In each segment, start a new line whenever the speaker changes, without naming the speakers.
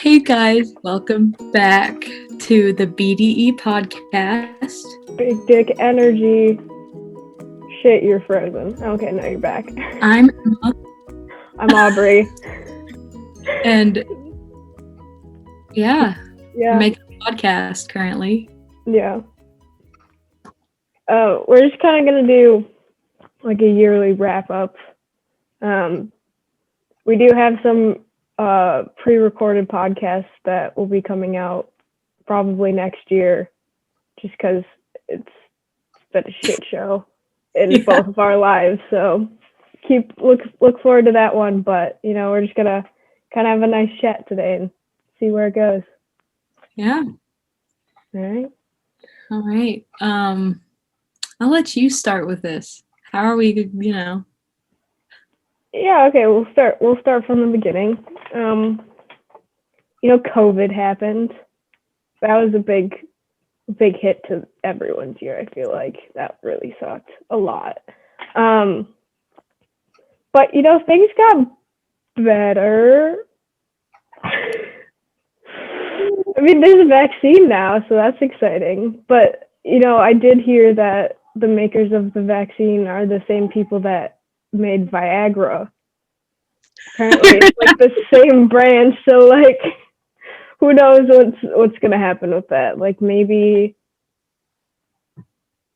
Hey guys, welcome back to the BDE podcast.
Big dick energy. Shit, you're frozen. Okay, now you're back.
I'm Emma,
I'm Aubrey.
and
Yeah.
we're making a podcast currently.
Yeah. We're just kind of gonna do like a yearly wrap up. We do have some pre-recorded podcasts that will be coming out probably next year, just because it's been a shit show in both of our lives. So look forward to that one. But we're just gonna kind of have a nice chat today and see where it goes.
Yeah.
All
right. I'll let you start with this. How are we,
Yeah, okay, we'll start from the beginning. COVID happened. That was a big hit to everyone's year. I feel like that really sucked a lot. But things got better. I mean, there's a vaccine now, so that's exciting. But I did hear that the makers of the vaccine are the same people that made Viagra. Apparently, it's like the same brand. So, like, who knows what's gonna happen with that? Like, maybe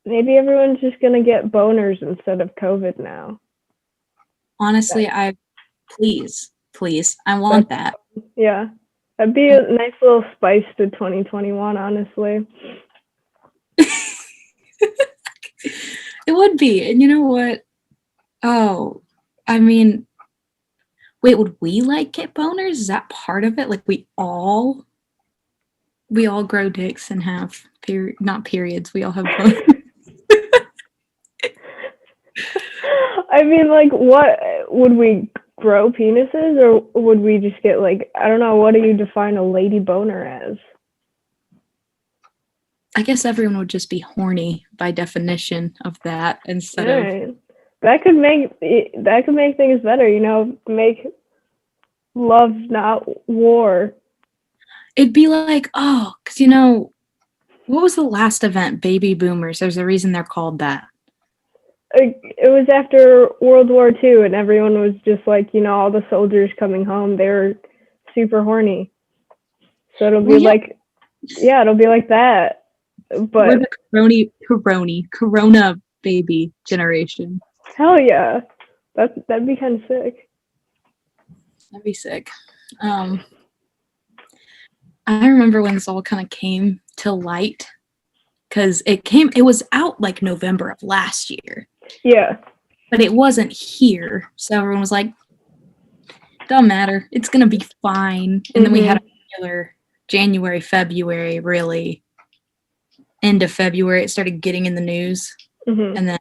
everyone's just gonna get boners instead of COVID now.
Honestly, please, I want that.
Yeah, that'd be a nice little spice to 2021. Honestly.
It would be. And you know what? Oh, I mean, wait, would we get boners? Is that part of it? Like we all grow dicks and have not periods. We all have boners.
I mean, like, what would we grow penises, or would we just get I don't know, what do you define a lady boner as?
I guess everyone would just be horny by definition of that instead of.
That could make things better, make love not war.
It'd be like, because what was the last event? Baby boomers. There's a reason they're called that.
It was after World War II, and everyone was just like, all the soldiers coming home, they were super horny. So it'll be it'll be like that. But
we're the Corona baby generation.
Hell yeah. That'd be kind of sick.
That'd be sick. I remember when this all kind of came to light, because it was out like November of last year.
Yeah.
But it wasn't here. So everyone was like, don't matter. It's going to be fine. And then we had a regular January, February, really. End of February, it started getting in the news. And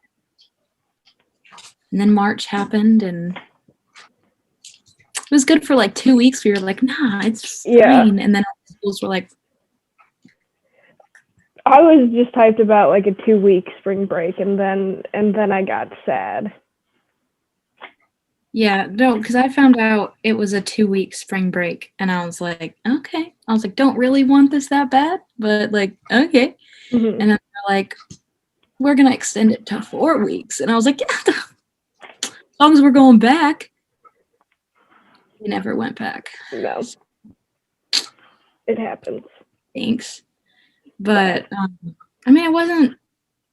then March happened, and it was good for 2 weeks. We were like, nah, it's fine.
Yeah.
And then schools were like,
I was just hyped about a 2-week spring break, and then I got sad.
Yeah, no, because I found out it was a 2-week spring break, and I was like, okay. I was like, don't really want this that bad, but okay. And then they're like, we're gonna extend it to 4 weeks, and I was like, yeah, as long as we're going back. We never went back.
No, it happens.
Thanks. But I mean,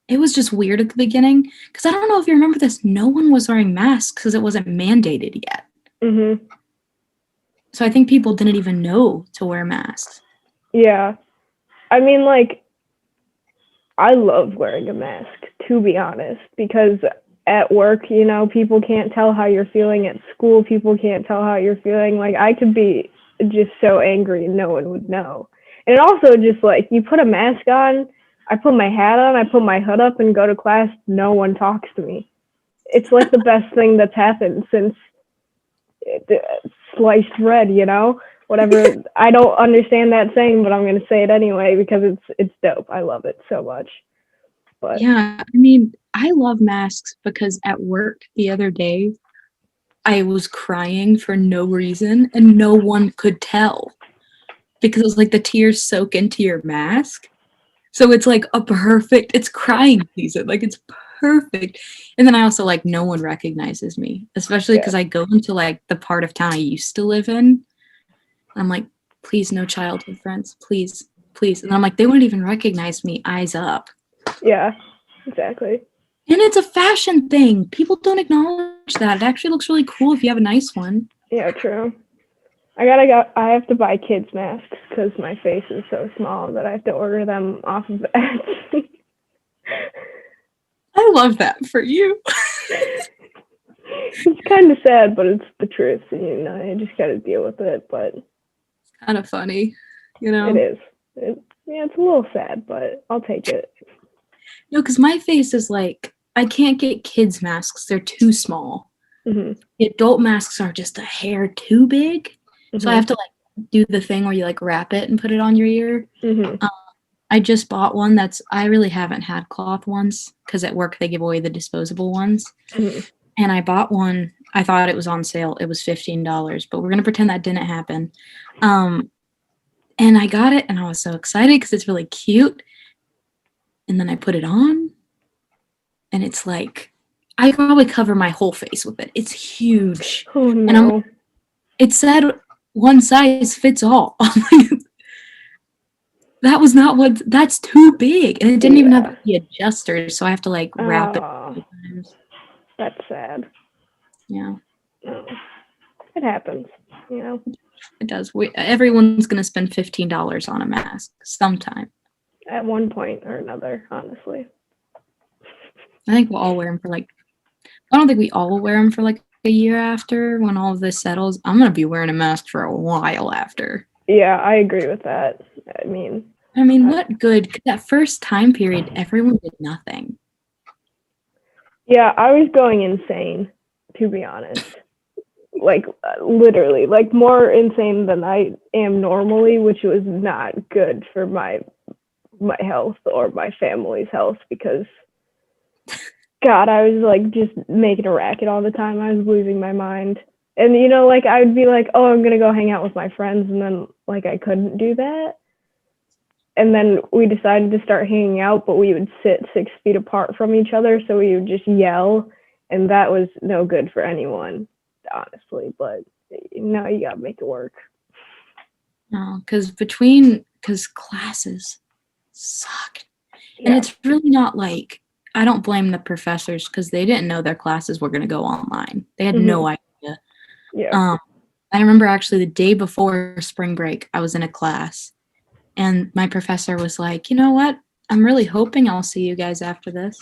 it was just weird at the beginning, because I don't know if you remember this, no one was wearing masks because it wasn't mandated yet. So I think people didn't even know to wear masks.
Yeah. I mean, I love wearing a mask, to be honest, because at work, people can't tell how you're feeling. At school, people can't tell how you're feeling. I could be just so angry and no one would know. And also just you put a mask on, I put my hat on, I put my hood up and go to class, no one talks to me. It's the best thing that's happened since sliced bread, whatever. I don't understand that saying, but I'm going to say it anyway because it's dope. I love it so much. But
yeah, I mean, I love masks because at work the other day, I was crying for no reason and no one could tell. because it's like the tears soak into your mask. So it's like it's crying season. Like it's perfect. And then I also like no one recognizes me, especially because I go into like the part of town I used to live in. I'm like, please, no childhood friends, please, please. And I'm like, they wouldn't even recognize me, eyes up.
Yeah, exactly.
And it's a fashion thing. People don't acknowledge that. It actually looks really cool if you have a nice one.
Yeah, true. I have to buy kids masks because my face is so small that I have to order them off of Etsy.
I love that for you.
It's kind of sad, but it's the truth. You know, I just got to deal with it. But
it's kind of funny, you know.
It is. It's a little sad, but I'll take it.
No, because my face is like, I can't get kids masks. They're too small.
Mm-hmm.
The adult masks are just a hair too big. Mm-hmm. So I have to like do the thing where you like wrap it and put it on your ear.
Mm-hmm.
I just bought one I really haven't had cloth ones because at work they give away the disposable ones. Mm-hmm. And I bought one. I thought it was on sale. It was $15, but we're going to pretend that didn't happen. And I got it and I was so excited because it's really cute. And then I put it on and it's like, I probably cover my whole face with it. It's huge.
Oh no.
And it said one size fits all. That was not that's too big. And it didn't even have the adjusters, so I have to like wrap it.
That's sad.
Yeah.
Oh. It happens, you know.
It does. Everyone's going to spend $15 on a mask sometime.
At one point or another, honestly.
I think we'll all wear them I don't think we all will wear them for like a year after when all of this settles. I'm going to be wearing a mask for a while after.
Yeah, I agree with that. I mean,
what good? That first time period, everyone did nothing.
Yeah, I was going insane, to be honest. Like, literally, like more insane than I am normally, which was not good for my health or my family's health because, God, I was like just making a racket all the time. I was losing my mind. And, you know, like I would be like, oh, I'm going to go hang out with my friends. And then like I couldn't do that. And then we decided to start hanging out, but we would sit 6 feet apart from each other. So we would just yell. And that was no good for anyone, honestly. But now you got to make it work.
No, because classes sucked. Yeah. And it's really not like, I don't blame the professors because they didn't know their classes were going to go online. They had no idea.
Yeah.
I remember actually the day before spring break, I was in a class and my professor was like, you know what? I'm really hoping I'll see you guys after this.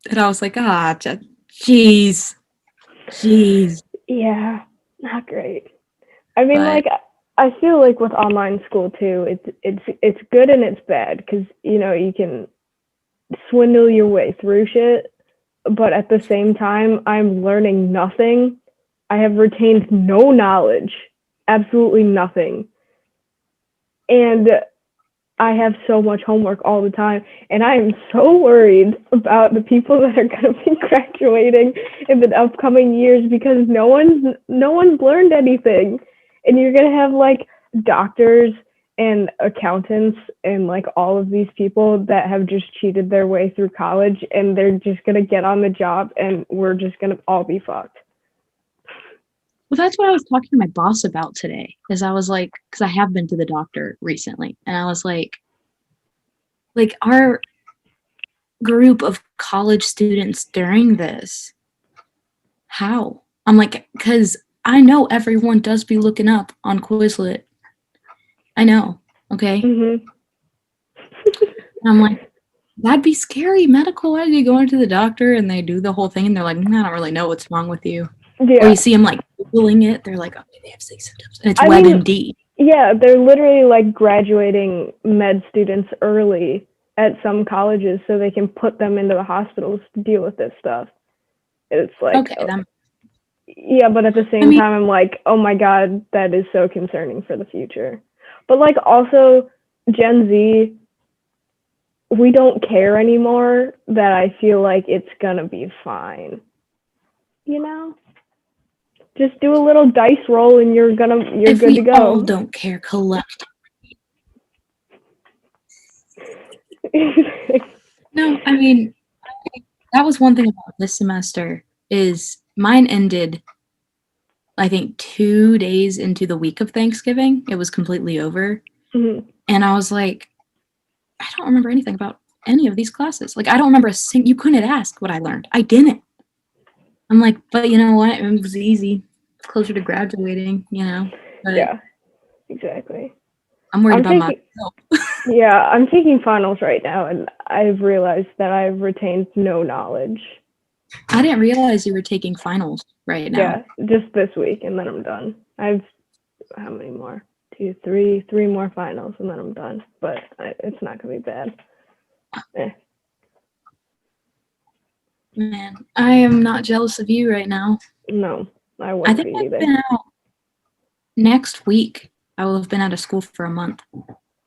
And I was like, jeez.
Yeah, not great. I mean, like, I feel like with online school too, it's good and it's bad because, you know, you can swindle your way through shit, but at the same time, I'm learning nothing. I have retained no knowledge, absolutely nothing. And I have so much homework all the time, and I am so worried about the people that are going to be graduating in the upcoming years because no one's learned anything. And you're going to have like doctors and accountants and like all of these people that have just cheated their way through college, and they're just going to get on the job and we're just going to all be fucked.
Well, that's what I was talking to my boss about today, is I was like, because I have been to the doctor recently, and I was like our group of college students during this, how? I'm like, because I know everyone does be looking up on Quizlet. I know, okay?
Mm-hmm.
I'm like, that'd be scary. Medical, why do you go into the doctor and they do the whole thing and they're like, I don't really know what's wrong with you. Yeah. Or you see them like Googling it, they're like, okay, they have 6 symptoms. And it's WebMD.
Yeah, they're literally like graduating med students early at some colleges so they can put them into the hospitals to deal with this stuff. It's like,
okay,
yeah, but at the same time, I'm like, oh my God, that is so concerning for the future. But like also Gen Z, we don't care anymore that I feel like it's gonna be fine, you know? Just do a little dice roll and you're good to go.
All don't care collectively. No, I mean, that was one thing about this semester is mine ended, I think, 2 days into the week of Thanksgiving. It was completely over.
Mm-hmm.
And I was like, I don't remember anything about any of these classes. Like, I don't remember you couldn't ask what I learned. I didn't. I'm like, but you know what? It was easy. Closer to graduating, you know? But
yeah, exactly.
I'm worried about myself.
Yeah, I'm taking finals right now, and I've realized that I've retained no knowledge.
I didn't realize you were taking finals right now.
Yeah, just this week, and then I'm done. I've, how many more? 2, 3 more finals, and then I'm done. But it's not going to be bad.
Man, I am not jealous of you right now.
No, I wouldn't be either.
Been out. Next week, I will have been out of school for a month.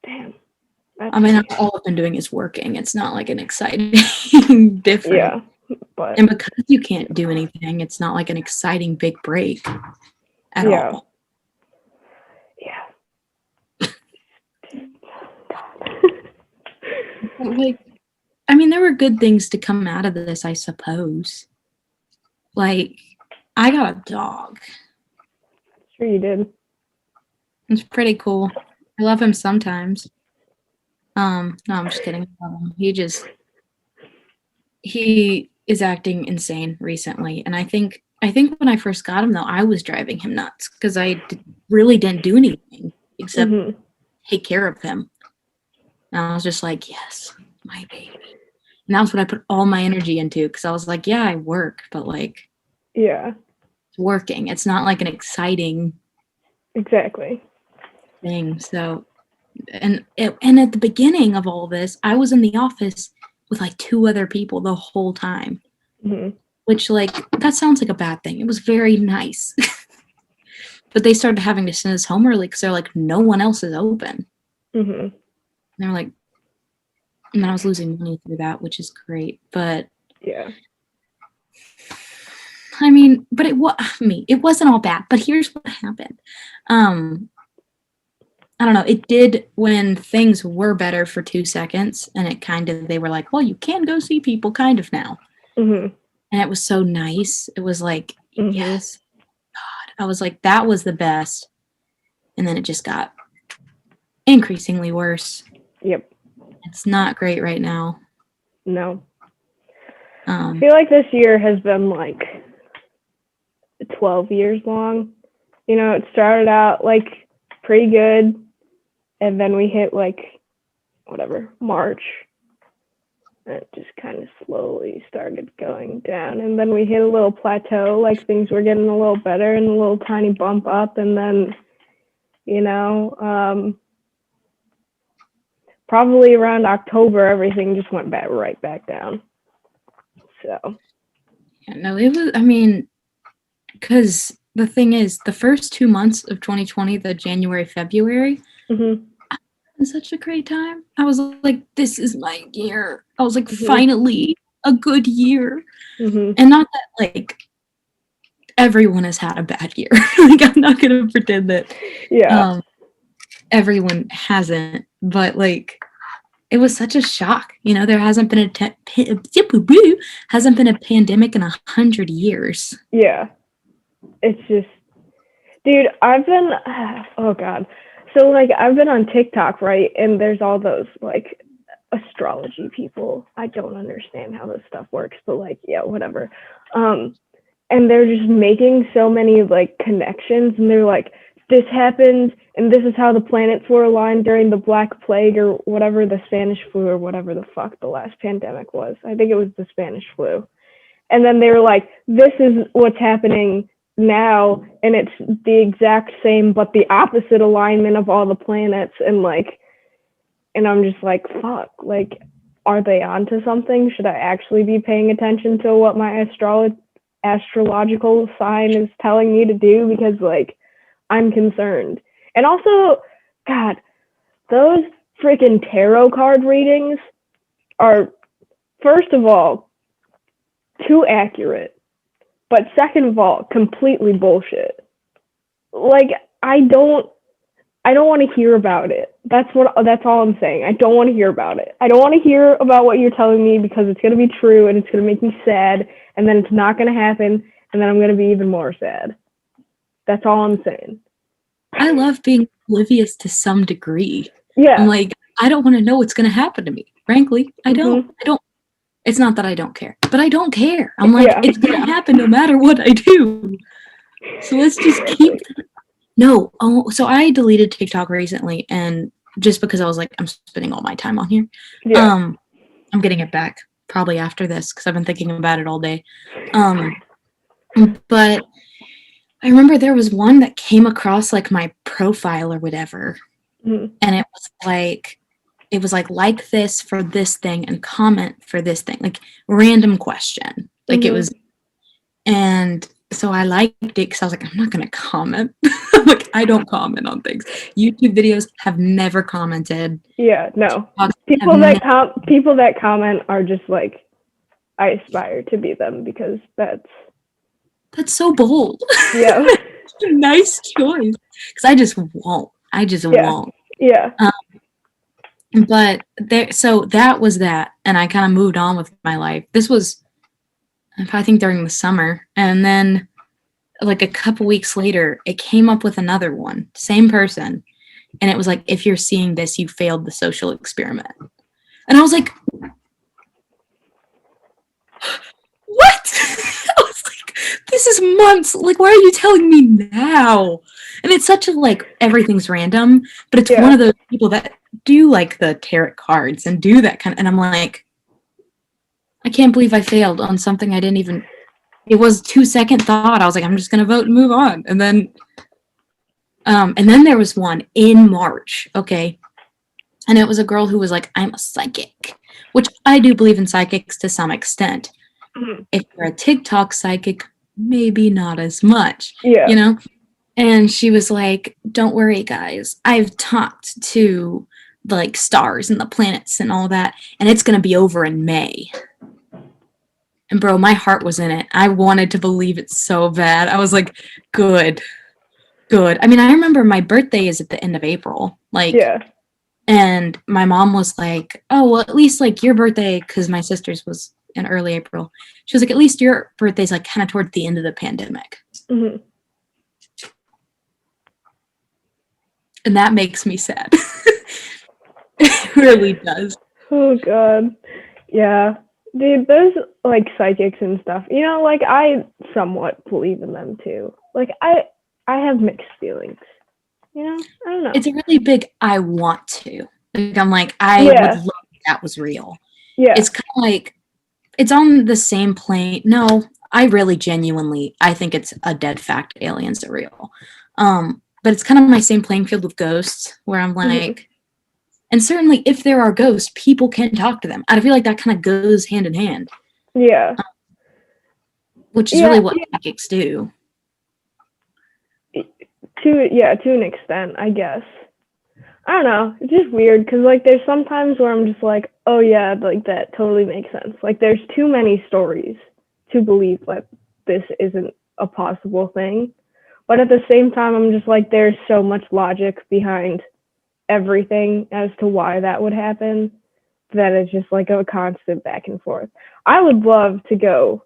Damn.
I mean, all I've been doing is working. It's not like an exciting different.
Yeah, but
and because you can't do anything, it's not like an exciting big break at all.
Yeah.
Like, I mean, there were good things to come out of this, I suppose. Like, I got a dog.
Sure you did.
It's pretty cool. I love him sometimes. No, I'm just kidding. He is acting insane recently, and I think when I first got him, though, I was driving him nuts because I really didn't do anything except take care of him. And I was just like, yes, my baby. And that's what I put all my energy into because I was like, yeah, I work, but like,
yeah,
it's working. It's not like an exciting thing. So, and at the beginning of all this, I was in the office with like 2 other people the whole time, which like that sounds like a bad thing. It was very nice, but they started having to send us home early because they're like, no one else is open. And they're like, and I was losing money through that, which is great, but
yeah.
I mean, but it wasn't all bad. But here's what happened. I don't know. It did when things were better for 2 seconds, and they were like, well, you can go see people kind of now. And it was so nice. It was like, yes, God. I was like, that was the best. And then it just got increasingly worse.
Yep.
It's not great right now.
No. I feel like this year has been like 12 years long. You know, it started out like pretty good, and then we hit like March, and it just kind of slowly started going down, and then we hit a little plateau, like things were getting a little better and a little tiny bump up, and then, you know, probably around October, everything just went right back down. So.
Yeah, no, it was, I mean, because the thing is, the first 2 months of 2020, the January, February, it was such a great time. I was like, this is my year. I was like, finally, a good year. And not that, like, everyone has had a bad year. Like, I'm not going to pretend that everyone hasn't. But, like, it was such a shock. You know, there hasn't been a pandemic in 100 years.
Yeah. It's just, dude, I've been, oh God. So like, I've been on TikTok, right? And there's all those like astrology people. I don't understand how this stuff works, but like, yeah, whatever. And they're just making so many like connections, and they're like, this happened, and this is how the planets were aligned during the Black Plague or whatever, the Spanish flu or whatever the fuck the last pandemic was. I think it was the Spanish flu. And then they were like, this is what's happening now, and it's the exact same but the opposite alignment of all the planets, and like, and I'm just like, fuck, like, are they onto something? Should I actually be paying attention to what my astrological sign is telling me to do? Because like, I'm concerned. And also, God, those freaking tarot card readings are, first of all, too accurate. But second of all, completely bullshit. Like, I don't want to hear about it. That's all I'm saying. I don't want to hear about it. I don't want to hear about what you're telling me because it's going to be true and it's going to make me sad, and then it's not going to happen, and then I'm going to be even more sad. That's all I'm saying.
I love being oblivious to some degree.
Yeah.
I'm like, I don't want to know what's going to happen to me. Frankly, I don't. It's not that I don't care, but I don't care. I'm like, it's going to happen no matter what I do. So let's just keep. No. Oh, so I deleted TikTok recently, and just because I was like, I'm spending all my time on here.
Yeah.
I'm getting it back probably after this because I've been thinking about it all day. But I remember there was one that came across like my profile or whatever, and it was like this for this thing and comment for this thing, like random question, like it was, and so I liked it because I was like, I'm not gonna comment. Like, I don't comment on things. YouTube videos have never commented.
Yeah, no. People that comment are just like, I aspire to be them because that's
so bold.
Yeah.
Nice choice. Because I just won't. Won't.
Yeah.
But so that was that, and I kind of moved on with my life. This was, I think, during the summer, and then like a couple weeks later, it came up with another one, same person, and it was like, if you're seeing this, you failed the social experiment. And I was like, what? I was like, this is months. Like, why are you telling me now? And it's such a, like, everything's random, but it's one of those people that do like the tarot cards and do that kind of, and I'm like, I can't believe I failed on something I didn't even, it was 2-second thought. I was like, I'm just gonna vote and move on. And then there was one in March, okay, and it was a girl who was like, I'm a psychic, which I do believe in psychics to some extent. If you're a TikTok psychic, maybe not as much, you know. And she was like, don't worry, guys, I've talked to like stars and the planets and all that, and it's gonna be over in May. And bro, my heart was in it. I wanted to believe it so bad. I was like, good. I mean, I remember my birthday is at the end of April, like, and my mom was like, oh, well, at least like your birthday, because my sister's was in early April. She was like, at least your birthday's like kind of toward the end of the pandemic. And that makes me sad. It really does.
Oh God. Yeah. Dude, there's like psychics and stuff. You know, like I somewhat believe in them too. Like I have mixed feelings. You know? I don't know.
It's a really big I want to. Like, I'm like, I would love if that was real.
Yeah.
It's kind of like, it's on the same plane. No, I really genuinely, I think it's a dead fact aliens are real. But it's kind of my same playing field with ghosts, where I'm like, and certainly if there are ghosts, people can talk to them. I feel like that kind of goes hand in hand.
Yeah.
Which is really what psychics do.
To an extent, I guess. I don't know. It's just weird because like there's sometimes where I'm just like, oh yeah, like that totally makes sense. Like there's too many stories to believe that this isn't a possible thing. But at the same time, I'm just like, there's so much logic behind everything as to why that would happen that it's just like a constant back and forth. I would love to go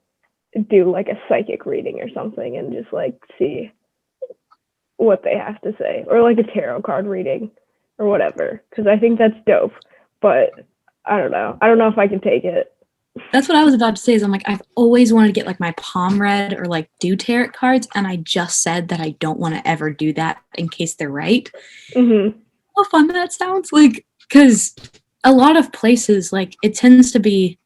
do like a psychic reading or something and just like see what they have to say, or like a tarot card reading or whatever, because I think that's dope. But I don't know if I can take it.
That's what I was about to say, is I'm like, I've always wanted to get like my palm read or like do tarot cards, and I just said that I don't want to ever do that in case they're right. How fun that sounds. Like, because a lot of places, like, it tends to be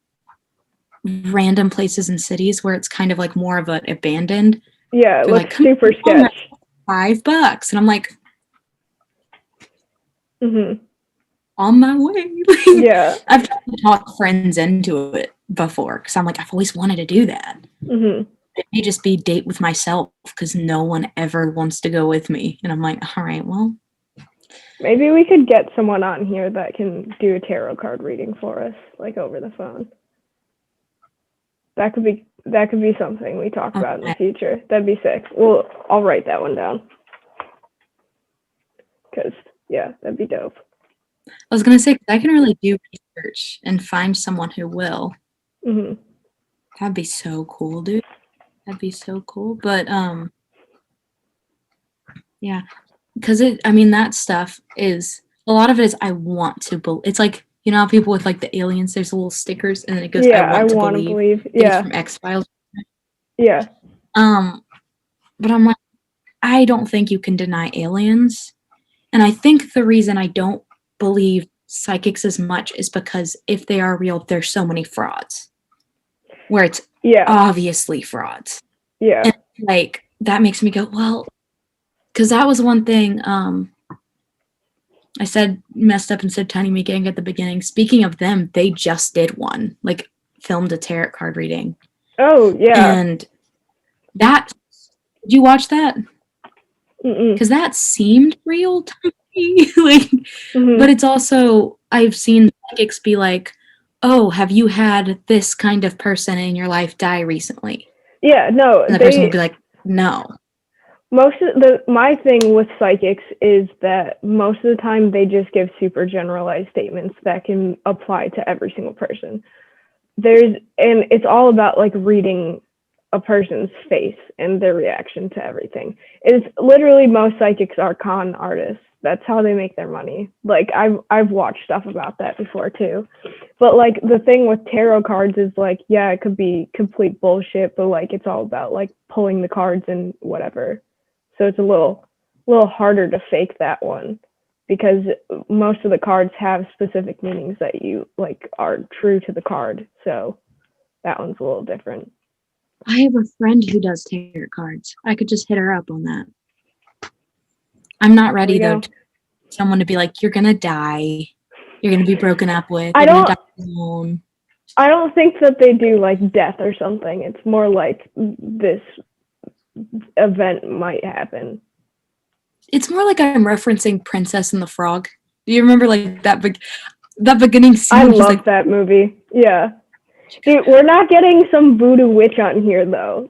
random places in cities where it's kind of like more of an abandoned.
Yeah, it looks like, super sketch.
$5, and I'm like, on my way.
Yeah,
I've tried to talk friends into it before because I'm like, I've always wanted to do that. It may just be date with myself because no one ever wants to go with me, and I'm like, all right, well,
maybe we could get someone on here that can do a tarot card reading for us, like over the phone. That could be something we talk about in the future. That'd be sick. Well, I'll write that one down. Because, yeah, that'd be dope.
I was going to say, I can really do research and find someone who will.
Mm-hmm.
That'd be so cool, dude. That'd be so cool. But, yeah. Because that stuff is, a lot of it is I want to believe. It's like, you know how people with like the aliens, there's little stickers and then it goes,
yeah,
I want to believe.
Yeah.
From X-Files.
Yeah.
But I'm like, I don't think you can deny aliens. And I think the reason I don't believe psychics as much is because if they are real, there's so many frauds. Where it's obviously frauds.
Yeah.
And like, that makes me go, well, because that was one thing I messed up and said Tiny Me Gang at the beginning. Speaking of them, they just did one, like filmed a tarot card reading.
Oh, yeah.
And did you watch that? Because that seemed real to me. Like, but it's also, I've seen psychics be like, oh, have you had this kind of person in your life die recently?
Yeah, no.
And the person will be like, no.
My thing with psychics is that most of the time they just give super generalized statements that can apply to every single person. And it's all about like reading a person's face and their reaction to everything. It's literally, most psychics are con artists. That's how they make their money. Like I've watched stuff about that before too. But like the thing with tarot cards is like, yeah, it could be complete bullshit, but like it's all about like pulling the cards and whatever. So it's a little harder to fake that one because most of the cards have specific meanings that you like are true to the card. So that one's a little different.
I have a friend who does tarot cards. I could just hit her up on that. I'm not ready though to someone to be like, you're gonna die. You're gonna be broken up with. I don't
think that they do like death or something. It's more like this event might happen.
It's more like I'm referencing Princess and the Frog. Do you remember like that beginning scene?
I love that movie. Yeah. Dude, we're not getting some voodoo witch on here though.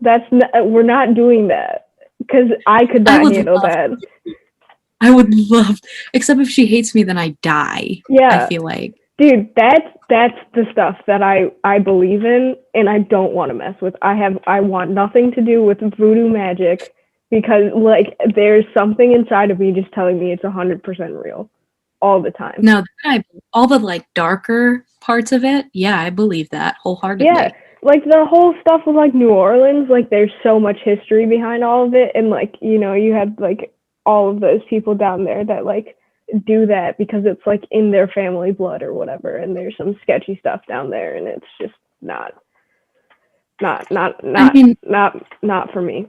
We're not doing that because I could not handle that.
I would love, except if she hates me, then I die.
Yeah.
I feel like.
Dude, that's the stuff that I believe in and I don't want to mess with. I want nothing to do with voodoo magic because like there's something inside of me just telling me it's 100% real all the time.
No, all the like darker parts of it, yeah, I believe that wholeheartedly.
Yeah, like the whole stuff with like New Orleans, like there's so much history behind all of it, and like you had like all of those people down there that like do that because it's like in their family blood or whatever, and there's some sketchy stuff down there, and it's just not for me.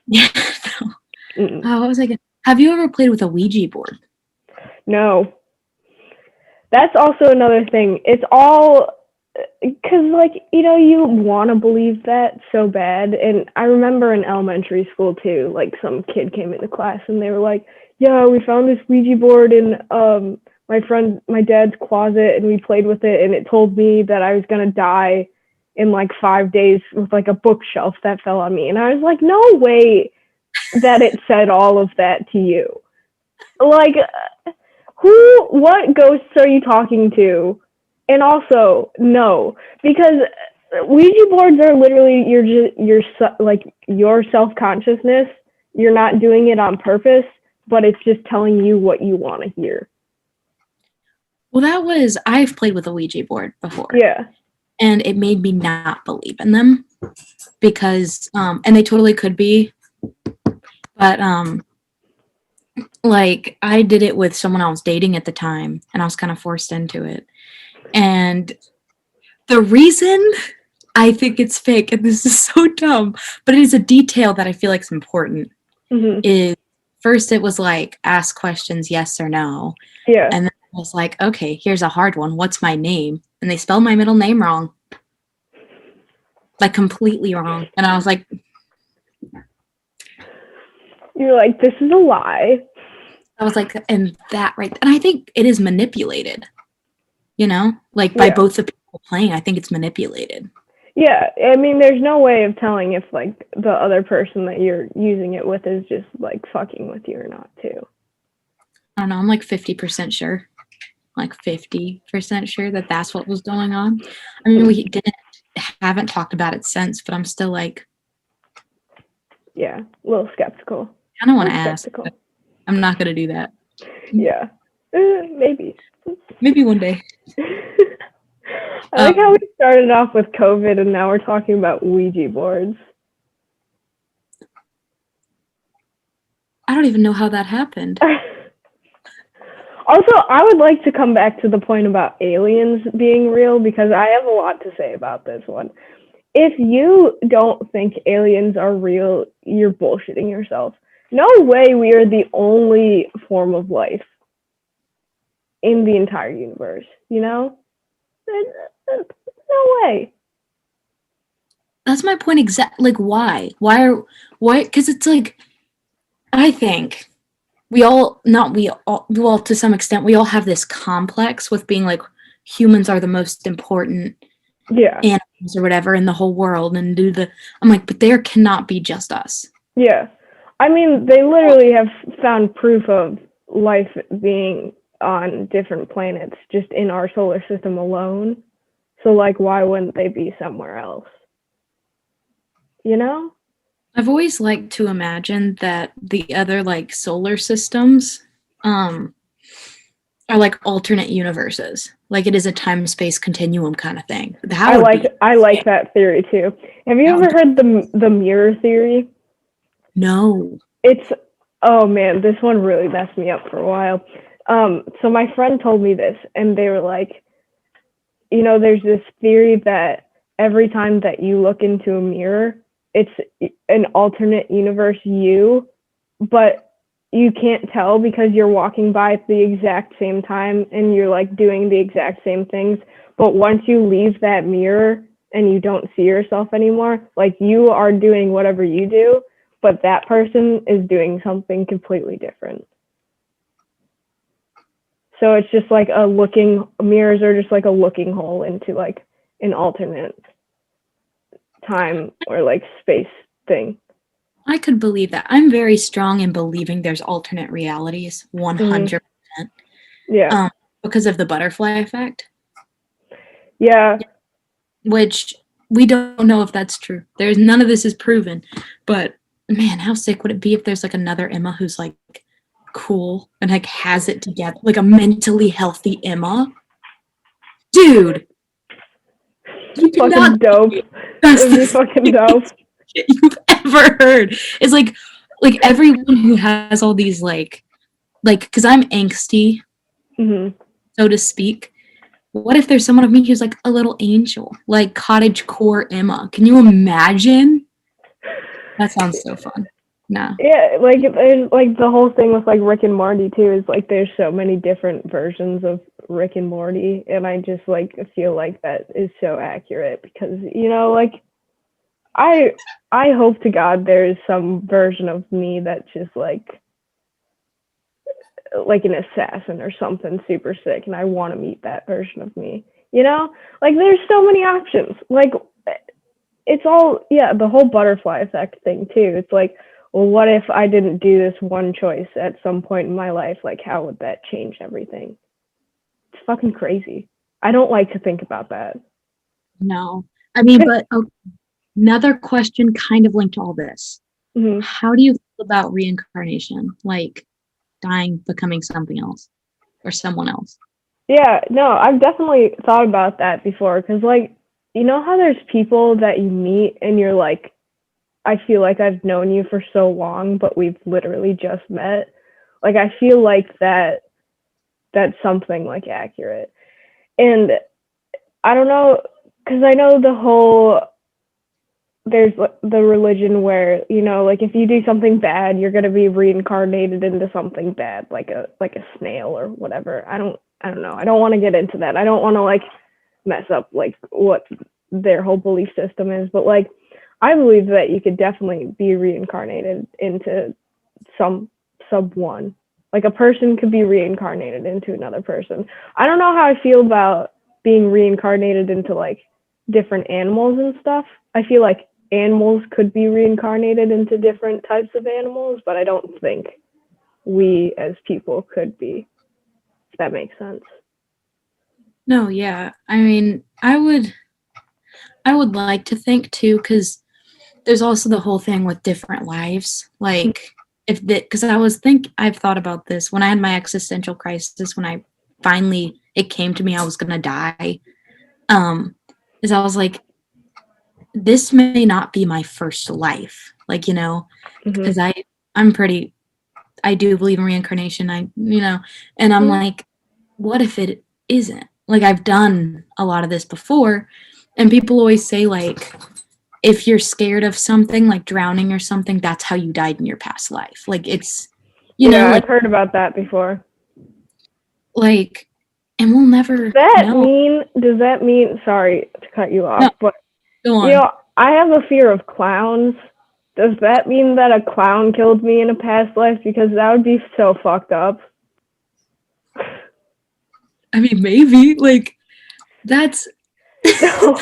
Yeah. No. What was I gonna? Have you ever played with a Ouija board?
No. That's also another thing. It's all because like you want to believe that so bad, and I remember in elementary school too, like some kid came into class and they were like, yeah, we found this Ouija board in my dad's closet and we played with it and it told me that I was gonna die in like 5 days with like a bookshelf that fell on me. And I was like, no way that it said all of that to you. Like, what ghosts are you talking to? And also, no, because Ouija boards are literally your self-consciousness. You're not doing it on purpose, but it's just telling you what you want to hear.
Well, I've played with a Ouija board before.
Yeah.
And it made me not believe in them because, and they totally could be, but, like I did it with someone I was dating at the time and I was kind of forced into it. And the reason I think it's fake, and this is so dumb, but it is a detail that I feel like is important, is first it was like, ask questions, yes or no.
Yeah.
And then I was like, okay, here's a hard one. What's my name? And they spelled my middle name wrong. Like completely wrong. And I was like,
you're like, this is a lie.
I was like, and that right. And I think it is manipulated, like by both the people playing. I think it's manipulated.
Yeah, I mean, there's no way of telling if like the other person that you're using it with is just like fucking with you or not too.
I don't know, I'm like 50% sure. Like 50% sure that that's what was going on. I mean, we haven't talked about it since, but I'm still like,
yeah, a little skeptical.
I don't want to ask, but I'm not going to do that.
Yeah, maybe.
Maybe one day.
I like how we started off with COVID and now we're talking about Ouija boards.
I don't even know how that happened.
Also, I would like to come back to the point about aliens being real because I have a lot to say about this one. If you don't think aliens are real, you're bullshitting yourself. No way we are the only form of life in the entire universe, you know? No way.
That's my point exactly. Like, why? Why? Because it's like, I think we all, not we all, well, to some extent, we all have this complex with being like, humans are the most important animals or whatever in the whole world, and I'm like, but there cannot be just us.
Yeah. I mean, they literally have found proof of life being on different planets just in our solar system alone. So, like, why wouldn't they be somewhere else? You know?
I've always liked to imagine that the other like solar systems are like alternate universes. Like it is a time-space continuum kind of thing.
I like that theory too. Have you ever heard the mirror theory?
No.
It's, oh man, this one really messed me up for a while. So my friend told me this, and they were like, you know, there's this theory that every time that you look into a mirror, it's an alternate universe you, but you can't tell because you're walking by at the exact same time and you're like doing the exact same things. But once you leave that mirror and you don't see yourself anymore, like you are doing whatever you do, but that person is doing something completely different. So it's just like mirrors are just like a looking hole into like an alternate time or like space thing.
I could believe that. I'm very strong in believing there's alternate realities, 100%.
Yeah.
Because of the butterfly effect.
Yeah.
Which we don't know if that's true. There's none of this is proven. But man, how sick would it be if there's like another Emma who's like cool and like has it together, like a mentally healthy Emma? Dude, you
fucking dope. That'd be fucking dope.
You've ever heard? It's like everyone who has all these like because I'm angsty, so to speak. What if there's someone of me who's like a little angel, like cottage core Emma? Can you imagine? That sounds so fun. No.
Yeah, like there's like the whole thing with like Rick and Morty too is like there's so many different versions of Rick and Morty, and I just like feel like that is so accurate because you know like I hope to God there is some version of me that's just like an assassin or something super sick, and I want to meet that version of me. You know, like there's so many options. Like it's all the whole butterfly effect thing too. It's like, well, what if I didn't do this one choice at some point in my life? Like, how would that change everything? It's fucking crazy. I don't like to think about that.
No. I mean, but another question kind of linked to all this.
Mm-hmm.
How do you feel about reincarnation? Like dying, becoming something else or someone else?
Yeah, no, I've definitely thought about that before because, like, you know how there's people that you meet and you're like, I feel like I've known you for so long, but we've literally just met. Like, I feel like that's something like accurate. And I don't know, because I know there's the religion where, you know, like if you do something bad, you're going to be reincarnated into something bad, like a snail or whatever. I don't know. I don't want to get into that. I don't want to like mess up like what their whole belief system is, but like I believe that you could definitely be reincarnated into someone. Like a person could be reincarnated into another person. I don't know how I feel about being reincarnated into like different animals and stuff. I feel like animals could be reincarnated into different types of animals, but I don't think we as people could be, if that makes sense.
No, yeah. I mean, I would like to think too, because there's also the whole thing with different lives. Like, if that, because I've thought about this when I had my existential crisis, when I finally, it came to me, I was going to die. Is I was like, this may not be my first life. Like, because I do believe in reincarnation. And I'm like, what if it isn't? Like, I've done a lot of this before, and people always say, like, if you're scared of something, like drowning or something, that's how you died in your past life. Like, it's,
I've heard about that before.
Like, and we'll never know.
Does that mean, sorry to cut you off, but,
go on.
I have a fear of clowns. Does that mean that a clown killed me in a past life? Because that would be so fucked up.
I mean, maybe. Like, that's...
No.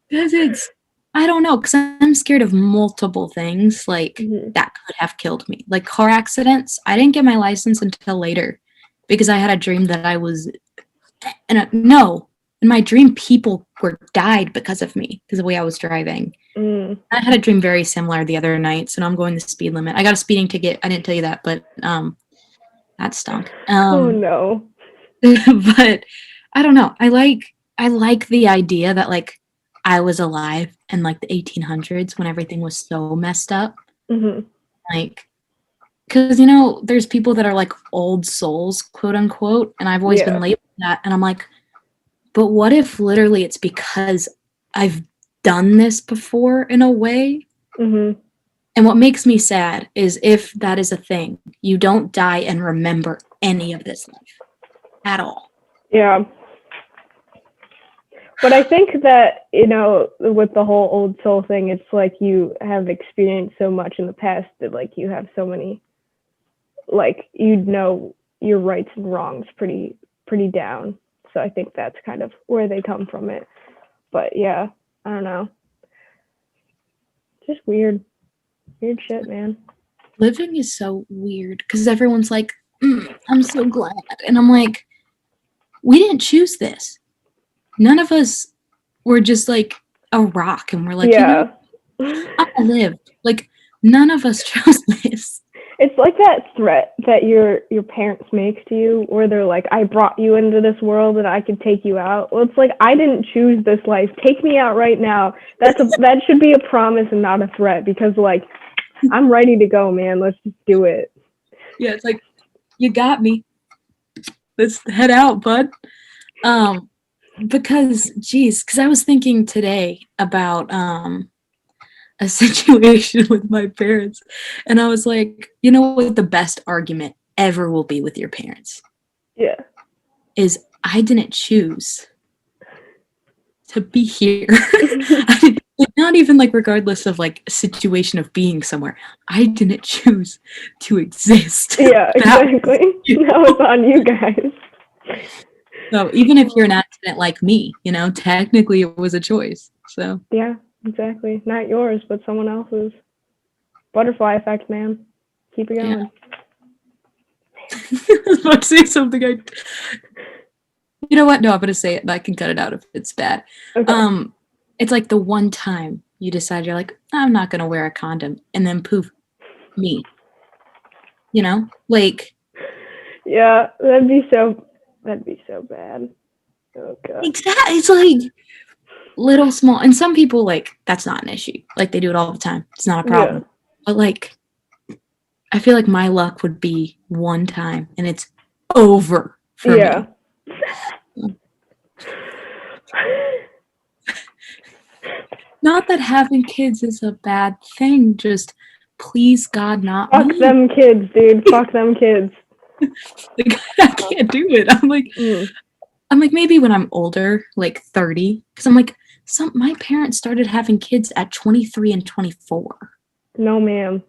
Because it's... I don't know, because I'm scared of multiple things, like, that could have killed me. Like, car accidents. I didn't get my license until later, because I had a dream that I was... in my dream, people died because of me, because of the way I was driving. I had a dream very similar the other night, so now I'm going the speed limit. I got a speeding ticket. I didn't tell you that, but that stunk.
Oh no.
But I don't know. I like the idea that, like, I was alive in, like, the 1800s when everything was so messed up. Like, because there's people that are like old souls, quote unquote, and I've always been labeled that, and I'm like, but what if literally it's because I've done this before in a way? And what makes me sad is if that is a thing, you don't die and remember any of this life at all.
Yeah. But I think that, with the whole old soul thing, it's like you have experienced so much in the past that, like, you have so many, like, your rights and wrongs pretty down. So I think that's kind of where they come from it. But yeah, I don't know. Just weird shit, man.
Living is so weird because everyone's like, I'm so glad. And I'm like, we didn't choose this. None of us were just like a rock and we're like, I'm gonna live. Like, none of us chose this.
It's like that threat that your parents make to you, where they're like, I brought you into this world and I could take you out. Well, it's like, I didn't choose this life. Take me out right now. That should be a promise and not a threat, because, like, I'm ready to go, man. Let's just do it.
Yeah, it's like, you got me. Let's head out, bud. Because I was thinking today about a situation with my parents, and I was like, you know what the best argument ever will be with your parents?
Yeah.
Is I didn't choose to be here. Not even like regardless of like a situation of being somewhere. I didn't choose to exist.
Yeah, exactly. That was on you guys.
So even if you're an accident like me, technically it was a choice. So
yeah, exactly. Not yours, but someone else's. Butterfly effect, man. Keep it going.
Yeah. I was about to say something. You know what? No, I'm gonna say it, and I can cut it out if it's bad. Okay. It's like the one time you decide you're like, I'm not gonna wear a condom, and then poof, me. Like.
Yeah, that'd be so bad. Oh god.
Exactly. It's like little small, and some people, like, that's not an issue. Like, they do it all the time. It's not a problem. Yeah. But like, I feel like my luck would be one time, and it's over for me. Not that having kids is a bad thing, just please God, not
Fuck
me.
them kids, dude. Fuck them kids.
Like, I can't do it. I'm like, maybe when I'm older, like 30, because I'm like, my parents started having kids at 23 and 24.
No, ma'am.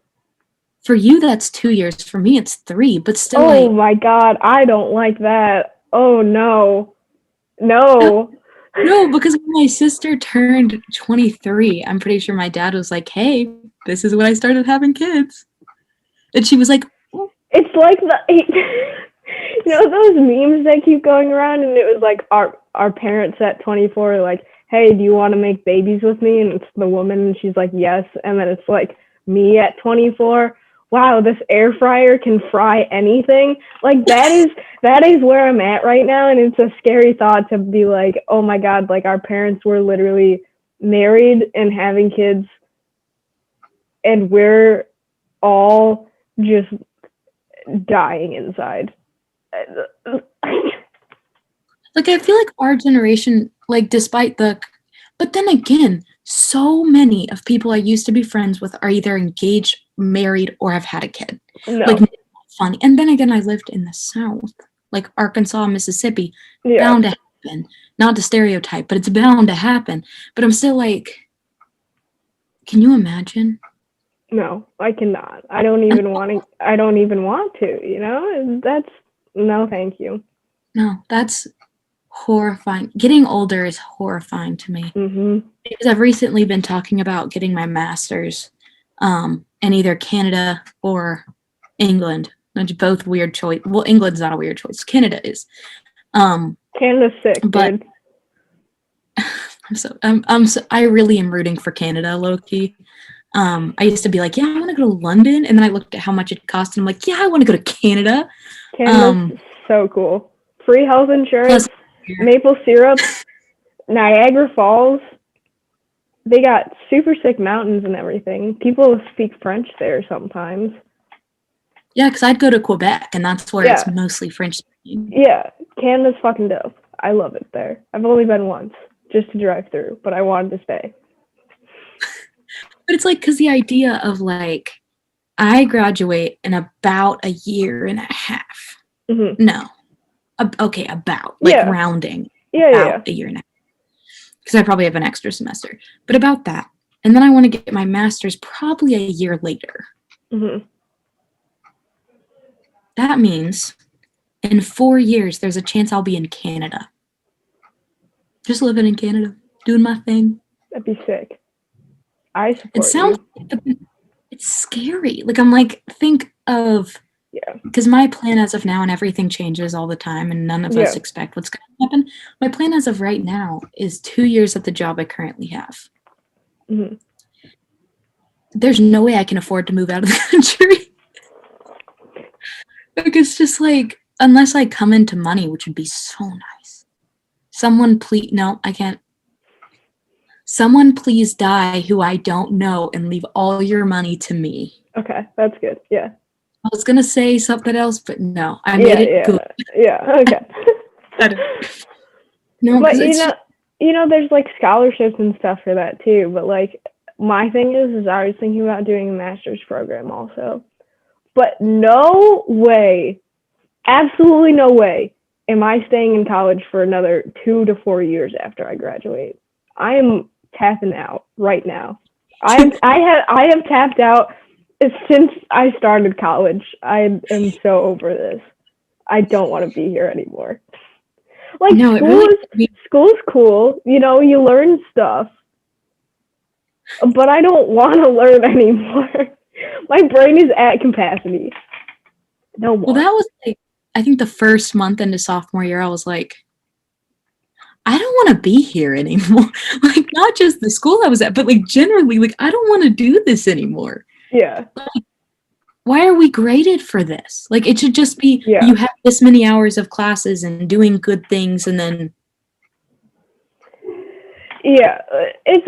For you, that's 2 years. For me, it's 3, but still.
Oh my god, I don't like that. Oh no. No.
No, because when my sister turned 23, I'm pretty sure my dad was like, hey, this is when I started having kids. And she was like,
it's like those memes that keep going around, and it was like our parents at 24 are like, hey, do you want to make babies with me? And it's the woman, and she's like, yes. And then it's like me at 24. Wow, this air fryer can fry anything. Like that is where I'm at right now, and it's a scary thought to be like, oh my god, like our parents were literally married and having kids, and we're all just dying inside.
like, I feel like our generation, like, despite but then again, so many of people I used to be friends with are either engaged, married, or have had a kid.
No.
Like, funny. And then again, I lived in the South, like Arkansas, Mississippi,
Yeah.
bound to happen. Not to stereotype, but it's bound to happen. But I'm still like, can you imagine?
No, I cannot. I don't even want to, That's no, thank you.
No, that's horrifying. Getting older is horrifying to me.
Mm-hmm.
Because I've recently been talking about getting my master's in either Canada or England. Which both weird choice. Well, England's not a weird choice. Canada is.
Canada's sick,
but
dude.
I really am rooting for Canada, low-key. I used to be like, yeah, I want to go to London, and then I looked at how much it cost, and I'm like, yeah, I want to go to Canada.
Canada's so cool. Free health insurance, maple syrup, Niagara Falls. They got super sick mountains and everything. People speak French there sometimes.
Yeah, because I'd go to Quebec, and that's where it's mostly French speaking.
Yeah, Canada's fucking dope. I love it there. I've only been once, just to drive through, but I wanted to stay.
But it's like, because the idea of like, I graduate in about a year and a half.
Mm-hmm.
No. Okay, about. Like, rounding.
Yeah.
A year and a half. Because I probably have an extra semester. But about that. And then I want to get my master's probably a year later.
Mm-hmm.
That means in 4 years, there's a chance I'll be in Canada. Just living in Canada. Doing my thing.
That'd be sick. I support
you. It's scary. Like, I'm like, think of...
Yeah.
Because my plan as of now, and everything changes all the time, and none of us expect what's going to happen. My plan as of right now is 2 years at the job I currently have.
Mm-hmm.
There's no way I can afford to move out of the country. Like, it's just like, unless I come into money, which would be so nice. Someone please... No, I can't. Someone please die who I don't know and leave all your money to me.
Okay, that's good. Yeah.
I was gonna say something else, but no, I made it good.
Yeah, okay.
No,
but there's like scholarships and stuff for that too. But like my thing is I was thinking about doing a master's program also. But no way, absolutely no way, am I staying in college for another 2 to 4 years after I graduate. I am tapping out right now. I have tapped out. Since I started college, I am so over this. I don't want to be here anymore. Like, no, school's cool. You learn stuff. But I don't want to learn anymore. My brain is at capacity. No more.
Well, that was like, I think the first month into sophomore year, I was like, I don't want to be here anymore. Like, not just the school I was at, but like generally, like, I don't want to do this anymore.
Yeah.
Like, why are we graded for this? Like, it should just be you have this many hours of classes and doing good things, and then.
Yeah, it's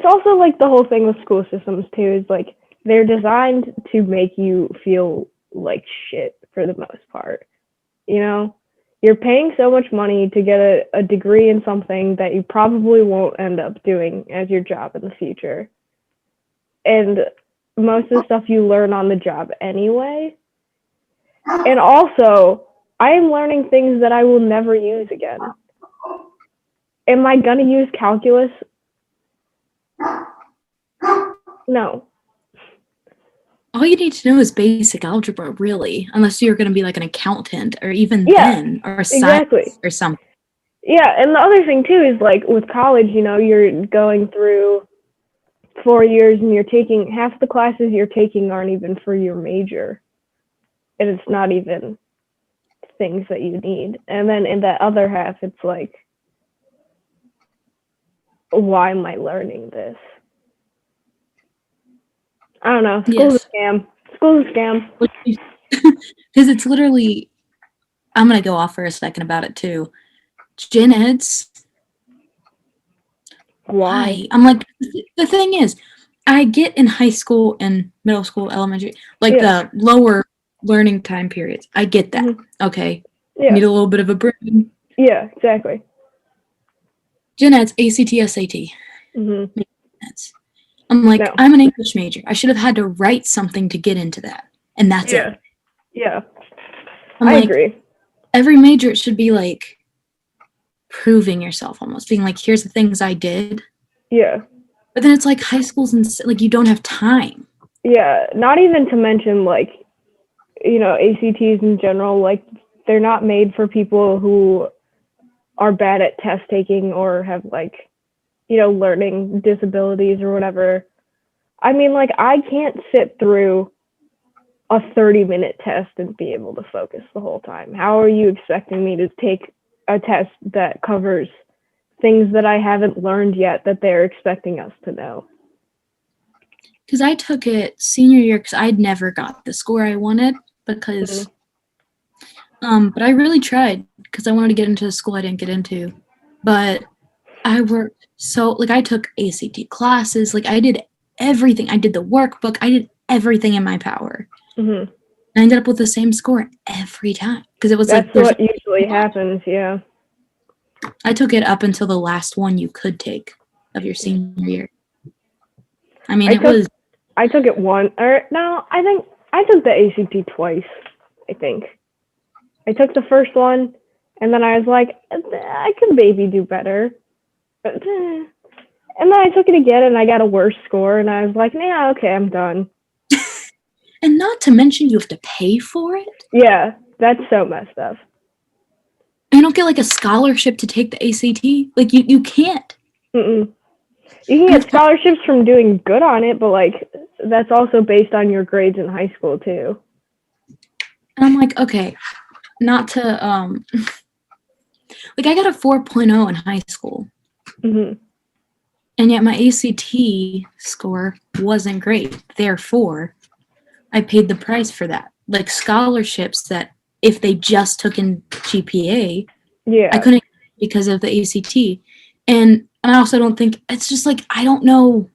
also like the whole thing with school systems too is like they're designed to make you feel like shit for the most part. You're paying so much money to get a degree in something that you probably won't end up doing as your job in the future. And most of the stuff you learn on the job anyway. And also, I am learning things that I will never use again. Am I going to use calculus? No.
All you need to know is basic algebra, really, unless you're going to be like an accountant or even then, or science or something.
Yeah, and the other thing too is like with college, you know, you're going through 4 years and you're taking half the classes you're taking aren't even for your major, and it's not even things that you need. And then in that other half, it's like, why am I learning this? I don't know. School's
Yes.
a scam. School's a scam.
Because it's literally, I'm going to go off for a second about it too. Gen Eds, why? I'm like, the thing is, I get in high school and middle school, elementary, like the lower learning time periods. I get that. Okay.
Yeah.
Need a little bit of a brain.
Yeah, exactly.
Gen Eds, ACT, SAT.
Mm-hmm.
I'm like, no. I'm an English major. I should have had to write something to get into that. And that's it.
Yeah.
I
like, agree.
Every major, it should be like proving yourself almost, being like, here's the things I did.
Yeah.
But then it's like high school's and like you don't have time.
Yeah, not even to mention like, you know, ACTs in general, like they're not made for people who are bad at test taking or have like, you know, learning disabilities or whatever. I mean, like I can't sit through a 30-minute test and be able to focus the whole time. How are you expecting me to take a test that covers things that I haven't learned yet that they're expecting us to know?
Because I took it senior year because I'd never got the score I wanted because, but I really tried because I wanted to get into the school I didn't get into. But I worked so, like I took ACT classes, like I did everything. I did the workbook. I did everything in my power.
Mm-hmm.
I ended up with the same score every time because it was
that's
like
that's what usually happens. Yeah.
I took it up until the last one you could take of your senior year. I mean,
I took it one, or no, I think I took the ACT twice. I think I took the first one, and then I was like, I could maybe do better. And then I took it again, and I got a worse score, and I was like, nah, okay, I'm done.
And not to mention you have to pay for it.
Yeah, that's so messed up.
You don't get like a scholarship to take the ACT. Like you can't.
Mm-mm. You can get scholarships from doing good on it, but like that's also based on your grades in high school too.
And I'm like, okay, not to like I got a 4.0 in high school.
Mm-hmm.
And yet my ACT score wasn't great. Therefore, I paid the price for that. Like scholarships that if they just took in GPA, I couldn't because of the ACT. And I also don't think, it's just like, I don't know.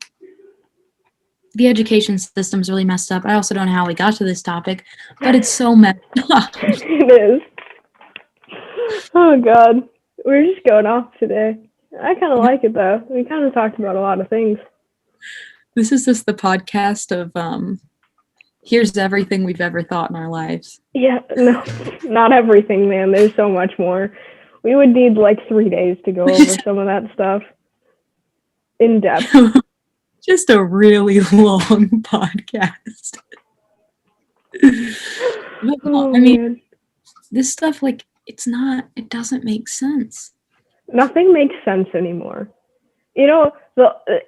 The education system's really messed up. I also don't know how we got to this topic, but it's so messed up.
It is. Oh God, we're just going off today. I kind of like it though. We kind of talked about a lot of things.
This is just the podcast of here's everything we've ever thought in our lives.
Yeah, no, not everything, man. There's so much more. We would need like 3 days to go over some of that stuff in depth.
Just a really long podcast.
Oh,
I mean,
man.
This stuff, like, it doesn't make sense.
Nothing makes sense anymore. You know,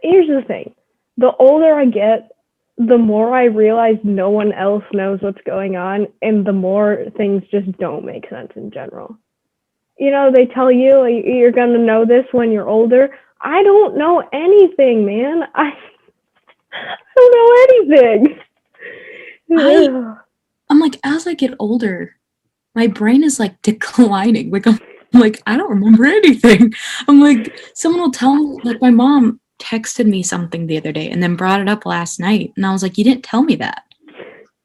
here's the thing. The older I get, the more I realize no one else knows what's going on, and the more things just don't make sense in general. You know, they tell you you're going to know this when you're older. I don't know anything, man. I don't know anything.
I'm like, as I get older, my brain is like declining. Like, I'm like, I don't remember anything. I'm like, someone will tell me, like, my mom texted me something the other day and then brought it up last night. And I was like, you didn't tell me that.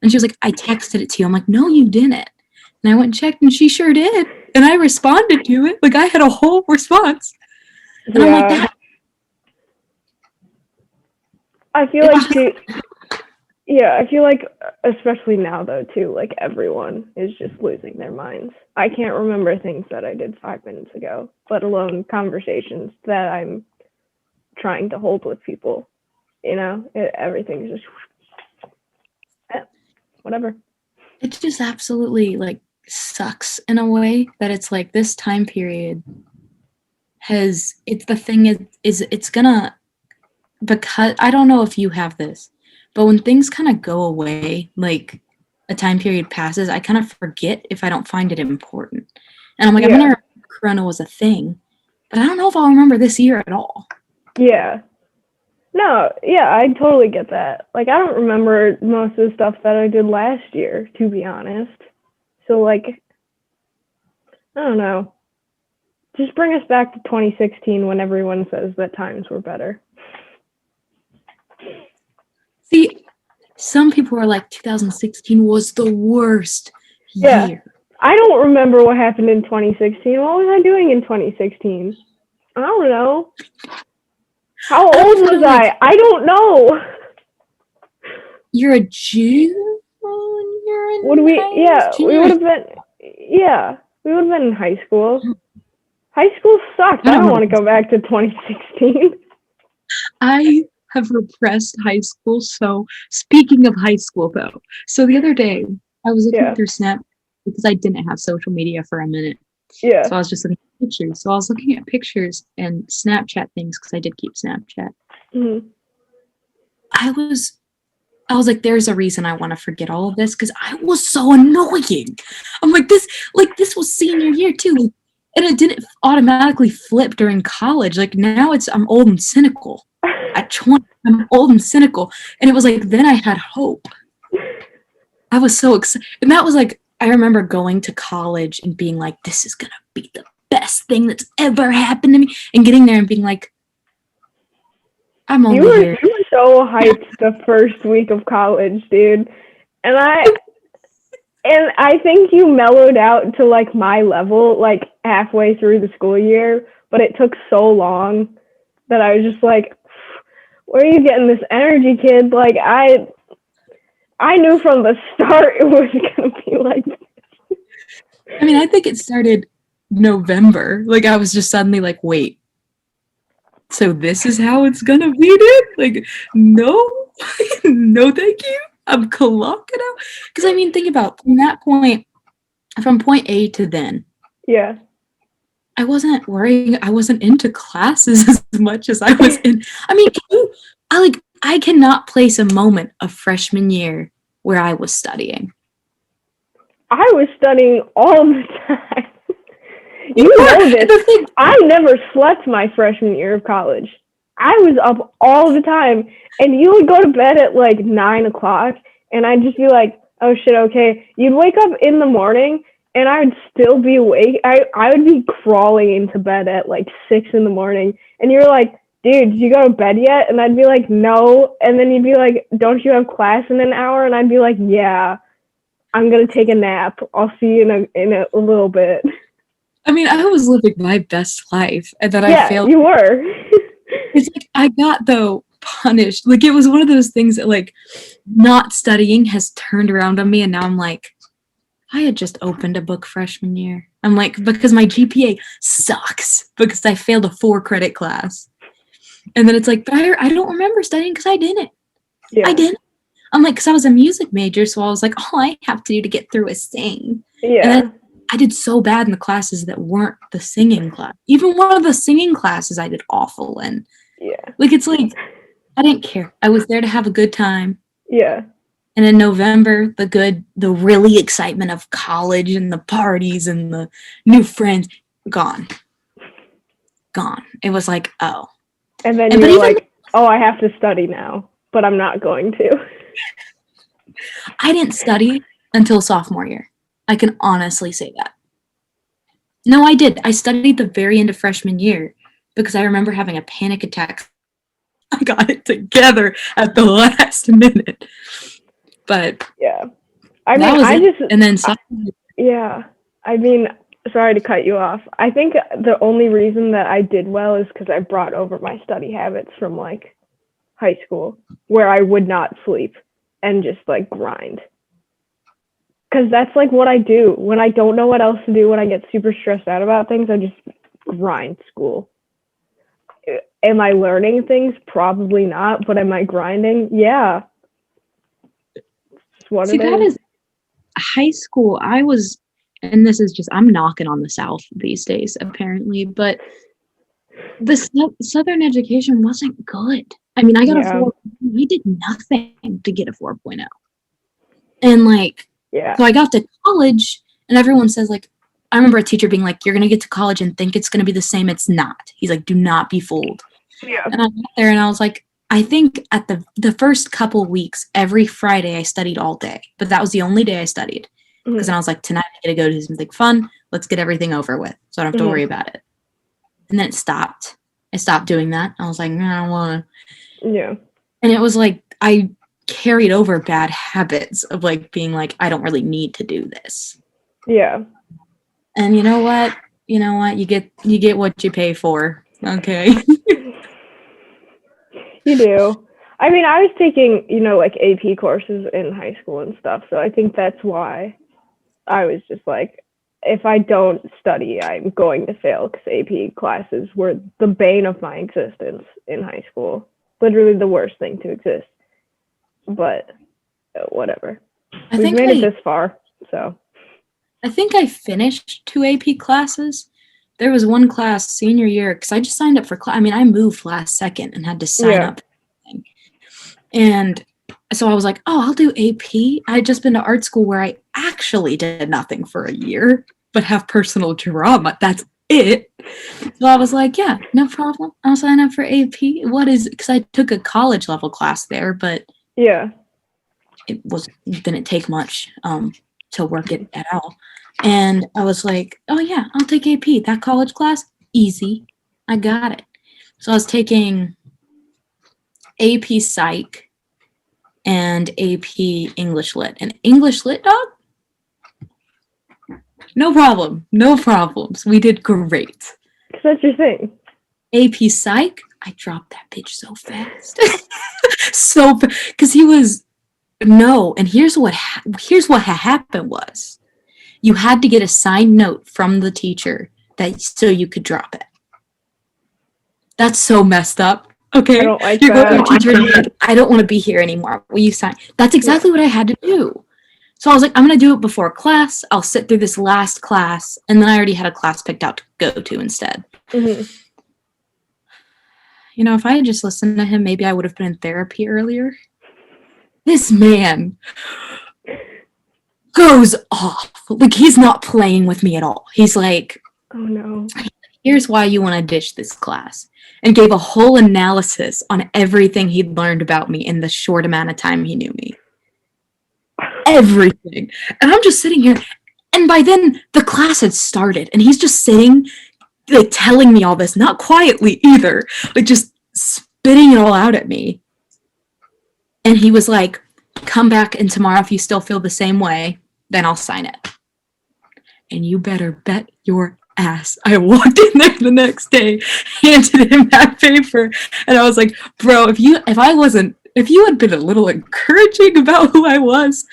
And she was like, I texted it to you. I'm like, no, you didn't. And I went and checked and she sure did. And I responded to it. Like, I had a whole response. And I'm like, that.
I feel like too. Yeah, I feel like, especially now though too, like everyone is just losing their minds. I can't remember things that I did 5 minutes ago, let alone conversations that I'm trying to hold with people. You know, everything's just whatever.
It just absolutely like sucks in a way that it's like this time period. it's the thing is it's gonna, because I don't know if you have this, but when things kind of go away, like a time period passes, I kind of forget if I don't find it important. And I'm like, I'm gonna remember Corona was a thing, but I don't know if I'll remember this year at all.
Yeah. No, yeah, I totally get that. Like, I don't remember most of the stuff that I did last year, to be honest. So, like, I don't know. Just bring us back to 2016 when everyone says that times were better.
See, some people are like, 2016 was the worst year.
I don't remember what happened in 2016. What was I doing in 2016? I don't know. How old was I? I don't know.
You're a Jew?
Would we? Yeah, we would have been. Yeah, we would have been in high school. High school sucked. I don't want to go back to 2016.
I have repressed high school. So, speaking of high school, though, so the other day I was looking through Snap because I didn't have social media for a minute.
Yeah.
So I was just looking at pictures. So I was looking at pictures and Snapchat things because I did keep Snapchat.
Mm-hmm.
I was like, there's a reason I want to forget all of this because I was so annoying. I'm like, this was senior year too. And it didn't automatically flip during college. Like now I'm old and cynical. At 20, I'm old and cynical. And it was like, then I had hope. I was so excited. And that was like, I remember going to college and being like, this is going to be the best thing that's ever happened to me. And getting there and being like, I'm only here.
You were so hyped the first week of college, dude. And I think you mellowed out to like my level like halfway through the school year, but it took so long that I was just like, where are you getting this energy, kid? Like I knew from the start it was gonna be like this.
I mean, I think it started November. Like I was just suddenly like, wait, so this is how it's gonna be, dude? Like, no, no, thank you. I'm clocking out. Because I mean, think about from that point, from point A to then.
Yeah.
I wasn't worrying. I wasn't into classes as much as I was in. I mean, I cannot place a moment of freshman year where I was studying.
I was studying all the time. You know this. I never slept my freshman year of college. I was up all the time, and you would go to bed at like 9 o'clock, and I'd just be like, oh shit, okay. You'd wake up in the morning, and I would still be awake. I would be crawling into bed at like 6 in the morning, and you were like, dude, did you go to bed yet? And I'd be like, no. And then you'd be like, don't you have class in an hour? And I'd be like, yeah, I'm going to take a nap. I'll see you in a little bit.
I mean, I was living my best life, and then I failed.
You were.
It's like I got, though, punished. Like, it was one of those things that, like, not studying has turned around on me, and now I'm like, I had just opened a book freshman year. I'm like, because my GPA sucks, because I failed a 4-credit class. And then it's like, but I don't remember studying because I didn't. Yeah. I didn't. I'm like, because I was a music major, so I was like, all I have to do to get through is sing.
Yeah.
And then I did so bad in the classes that weren't the singing class. Even one of the singing classes I did awful in.
Yeah.
Like, it's like, I didn't care. I was there to have a good time.
Yeah.
And in November, the really excitement of college and the parties and the new friends, gone. It was like, oh.
And then you're like, oh, I have to study now, but I'm not going to.
I didn't study until sophomore year. I can honestly say that. No, I did. I studied the very end of freshman year because I remember having a panic attack. I got it together at the last minute. But
yeah. I mean, yeah. I mean, sorry to cut you off. I think the only reason that I did well is because I brought over my study habits from like high school where I would not sleep and just like grind. Because that's like what I do when I don't know what else to do. When I get super stressed out about things, I just grind school. Am I learning things? Probably not. But am I grinding? Yeah. What
See, that is high school. I was, and this is just, I'm knocking on the South these days, apparently. But The Southern education wasn't good. I mean, I got a
Yeah.
4. I did nothing to get a 4.0. And like,
Yeah.
so I got to college, and everyone says like, I remember a teacher being like, "You're gonna get to college and think it's gonna be the same. It's not." He's like, "Do not be fooled."
Yeah.
And I got there, and I was like, I think at the first couple weeks, every Friday I studied all day, but that was the only day I studied because then I was like, tonight I get to go do something fun. Let's get everything over with, so I don't have to worry about it. And then it stopped. I stopped doing that. I was like, no, I don't want
to. Yeah.
And it was like I carried over bad habits of like being like, I don't really need to do this.
Yeah.
And you know what? You get what you pay for. Okay.
You do. I mean, I was taking, like AP courses in high school and stuff, so I think that's why I was just like, if I don't study, I'm going to fail, because AP classes were the bane of my existence in high school. Literally the worst thing to exist. But whatever. We've made it this far, so.
I think I finished 2 AP classes. There was one class senior year, because I just signed up for I moved last second and had to sign up. And so I was like, oh, I'll do AP. I had just been to art school where I actually did nothing for a year, but have personal drama. That's it. So I was like, yeah, no problem. I'll sign up for AP. Because I took a college level class there, but
yeah,
it didn't take much to work it at all. And I was like, oh yeah, I'll take AP. That college class, easy. I got it. So I was taking AP Psych and AP English Lit. And English Lit, dog? No problem. No problems. We did great.
Because that's your thing.
AP Psych, I dropped that bitch so fast. Because he was, no. And here's what happened was, you had to get a signed note from the teacher so you could drop it. That's so messed up. Okay,
I don't like
you're
that.
going to your teacher and you're like, I don't want to be here anymore. Will you sign? That's exactly what I had to do. So I was like, I'm going to do it before class. I'll sit through this last class. And then I already had a class picked out to go to instead.
Mm-hmm.
If I had just listened to him, maybe I would have been in therapy earlier. This man goes off. Like, he's not playing with me at all. He's like,
oh no.
Here's why you want to ditch this class. And gave a whole analysis on everything he'd learned about me in the short amount of time he knew me. Everything. And I'm just sitting here. And by then, the class had started. And he's just sitting, like, telling me all this. Not quietly either. Like, just spitting it all out at me. And he was like, come back and tomorrow if you still feel the same way, then I'll sign it. And you better bet your ass I walked in there the next day, handed him that paper, and I was like, bro, if you had been a little encouraging about who I was,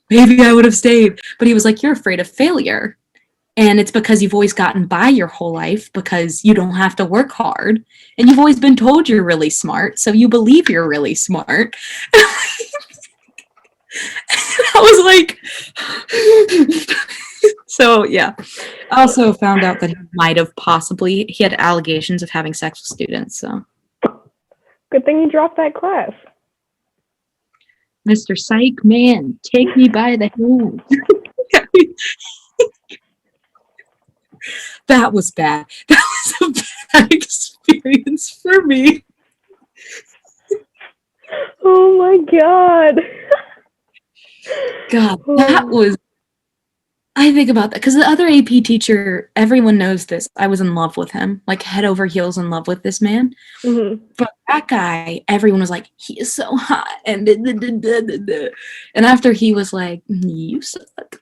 maybe I would have stayed. But he was like, you're afraid of failure, and it's because you've always gotten by your whole life because you don't have to work hard, and you've always been told you're really smart, so you believe you're really smart. I was like, so yeah. I also found out that he had allegations of having sex with students, so.
Good thing you dropped that class.
Mr. Psych, man, take me by the hand. That was bad. That was a bad experience for me.
Oh my god.
God, that was. I think about that because the other AP teacher, everyone knows this. I was in love with him, like head over heels in love with this man.
Mm-hmm.
But that guy, everyone was like, he is so hot. And after he was like, you suck.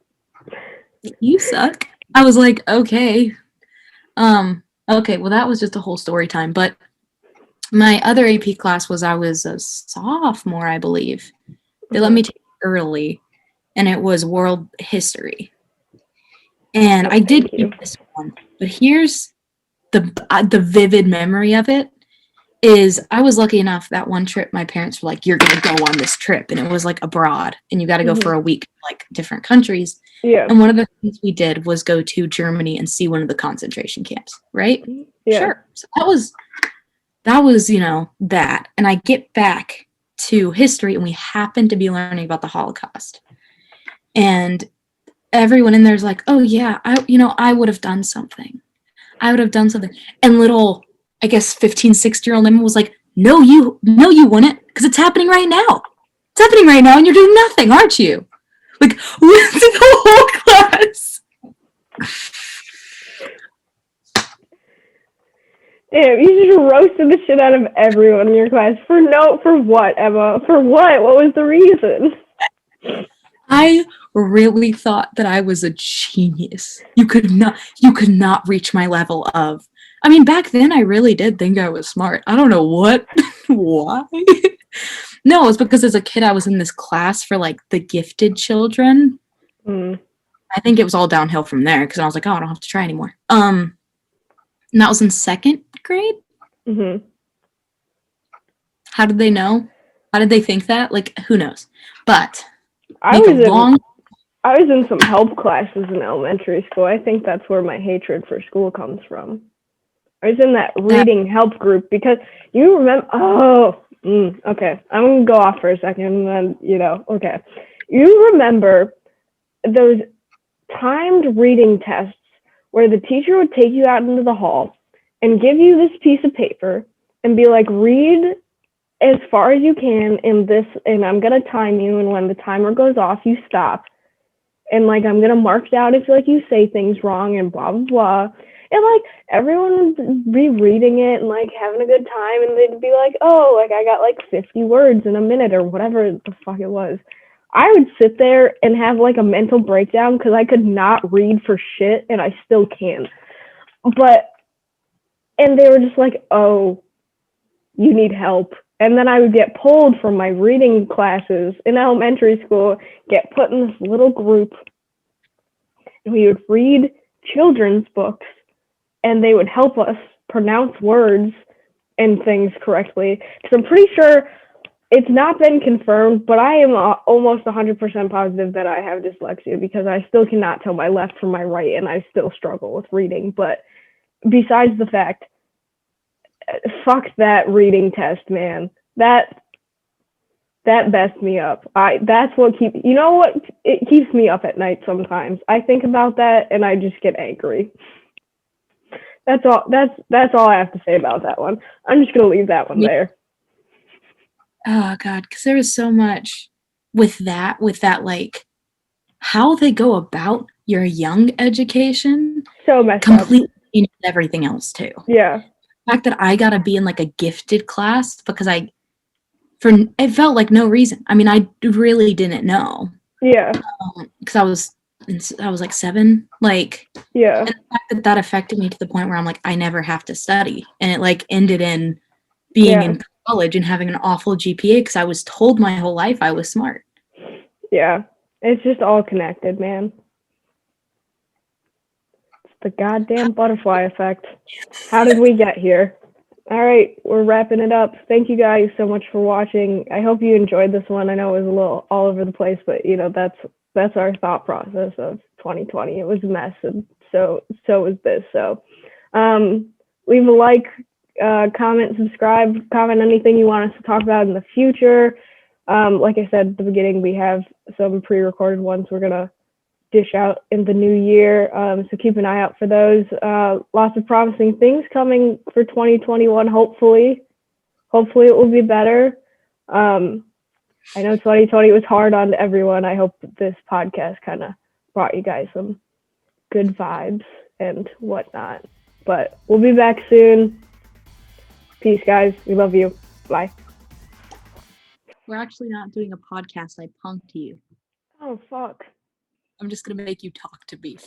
You suck. I was like, okay. Okay, well, that was just a whole story time. But my other AP class I was a sophomore, I believe. They let me take it early, and it was world history. And I did keep this one, but here's the vivid memory of it is I was lucky enough that one trip my parents were like, you're going to go on this trip. And it was like abroad and you got to go for a week, like different countries.
Yeah.
And one of the things we did was go to Germany and see one of the concentration camps, right?
Yeah.
Sure. So that was, you know, that. And I get back to history and we happen to be learning about the Holocaust. And everyone in there's like, oh yeah, I would have done something. I would have done something. And little, I guess 15, 16-year-old Emma was like, no, you wouldn't, because it's happening right now. It's happening right now and you're doing nothing, aren't you? Like, with the whole class.
Damn, you just roasted the shit out of everyone in your class. For what, Emma? For what? What was the reason?
I really thought that I was a genius. You could not reach my level of. I mean, back then I really did think I was smart. I don't know what, why. No, it's because as a kid I was in this class for like the gifted children. I think it was all downhill from there because I was like, oh, I don't have to try anymore. And that was in 2nd grade. How did they know? How did they think that? Like, who knows? But
I was in some help classes in elementary school. I think that's where my hatred for school comes from. I was in that reading help group because you remember. Okay. I'm gonna go off for a second, and then okay. You remember those timed reading tests where the teacher would take you out into the hall and give you this piece of paper and be like, read as far as you can in this, and I'm gonna time you, and when the timer goes off, you stop. And like I'm gonna mark down if like you say things wrong and blah blah blah. And like everyone would be reading it and like having a good time, and they'd be like, oh, like I got like 50 words in a minute or whatever the fuck it was. I would sit there and have like a mental breakdown because I could not read for shit, and I still can. And they were just like, oh, you need help. And then I would get pulled from my reading classes in elementary school, get put in this little group, and we would read children's books, and they would help us pronounce words and things correctly. Because I'm pretty sure it's not been confirmed, but I am almost 100% positive that I have dyslexia because I still cannot tell my left from my right, and I still struggle with reading. But besides the fact, fuck that reading test, man. That messed me up. That's what it keeps me up at night sometimes. I think about that and I just get angry. That's all I have to say about that one. I'm just gonna leave that one there.
Oh god, because there was so much with that like how they go about your young education.
So messed
completely changed everything else too.
Yeah.
The fact that I gotta be in like a gifted class because it felt like no reason. I mean, I really didn't know.
Yeah.
Because I was like 7. Like,
yeah.
And the fact that affected me to the point where I'm like, I never have to study, and it like ended in being in college and having an awful GPA because I was told my whole life I was smart.
Yeah, it's just all connected, man. It's the goddamn butterfly effect. How did we get here? All right, we're wrapping it up. Thank you guys so much for watching. I hope you enjoyed this one. I know it was a little all over the place, but that's our thought process of 2020. It was a mess, and so was this. So leave a like, comment, subscribe, comment anything you want us to talk about in the future. Like I said at the beginning, we have some pre-recorded ones we're gonna dish out in the new year, so keep an eye out for those. Lots of promising things coming for 2021. Hopefully it will be better. I know 2020 was hard on everyone. I hope this podcast kind of brought you guys some good vibes and whatnot, but we'll be back soon. Peace, guys. We love you. Bye.
We're actually not doing a podcast. I punked you.
Oh, fuck.
I'm just going to make you talk to me.